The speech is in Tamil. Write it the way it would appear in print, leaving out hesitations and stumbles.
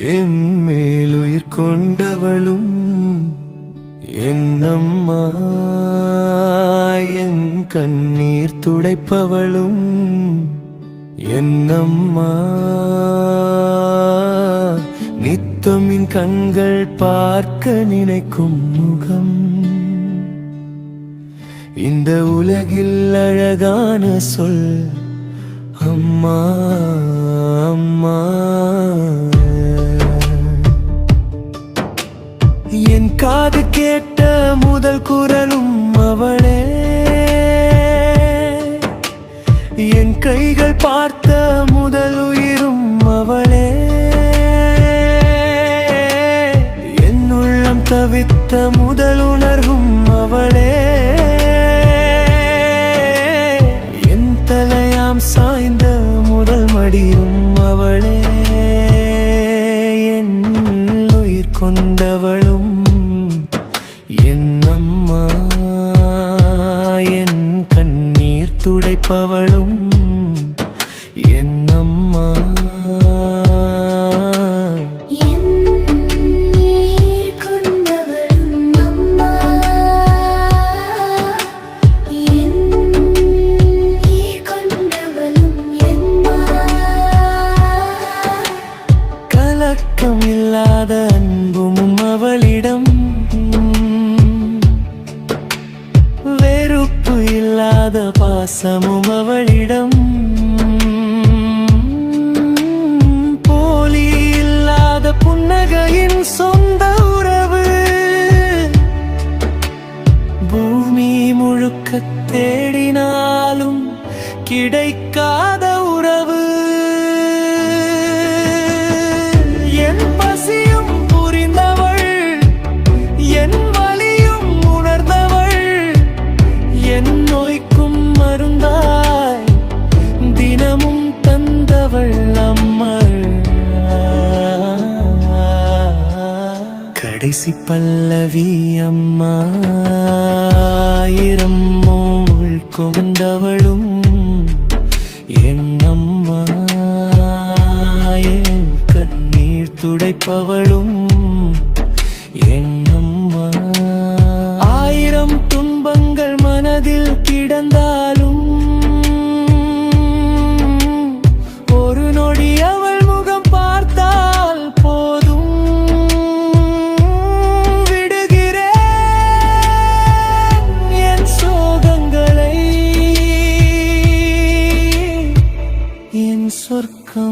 என் மேலுயிர் கொண்டவளும் என்னம்மா, என் கண்ணீர் துடைப்பவளும் என்னம்மா, நித்தமின் கண்கள் பார்க்க நினைக்கும் முகம், இந்த உலகில் அழகான சொல் அம்மா அம்மா. என் காது கேட்ட முதல் குரலும் அவளே, என் கைகள் பார்த்த முதல் உயிரும் அவளே, என் உள்ளம் தவித்த முதல் உணர்வும் அவளே, என் தலையாம் சாய்ந்த முதல் மடியும் அவளே, என் உயிர் கொண்டவளும் என்னம்மா, என் கண்ணீர் துடைப்பவளும் என்னம்மா. கலக்கம் இல்லாத அன்பும் அவளிடம், வெறுப்பு இல்லாத பாசமும் அவளிடம், போலி இல்லாத புன்னகையின் சொந்த உறவு, பூமி முழுக்க தேடினாலும் கிடைக்காத உறவு, என் பசியும் புரிந்தவள், என் வலியும் உணர்ந்தவள், என் நோய்க்கும் மருந்தாய் தினமும் தந்தவள் அம்மாள். கடைசி பல்லவி அம்மா, ஆயிரம் மோள் கொண்டவளும் என்னம்மா, என் கண்ணீர் துடைப்பவளும் என்னம்மா. ஆயிரம் துன்பங்கள் மனதில் கிடந்தாலும் ஒரு நொடி அவள் முகம் பார்த்தால் போதும், விடுகிறேன் என் சோகங்களை, என் சொர்க்கம்.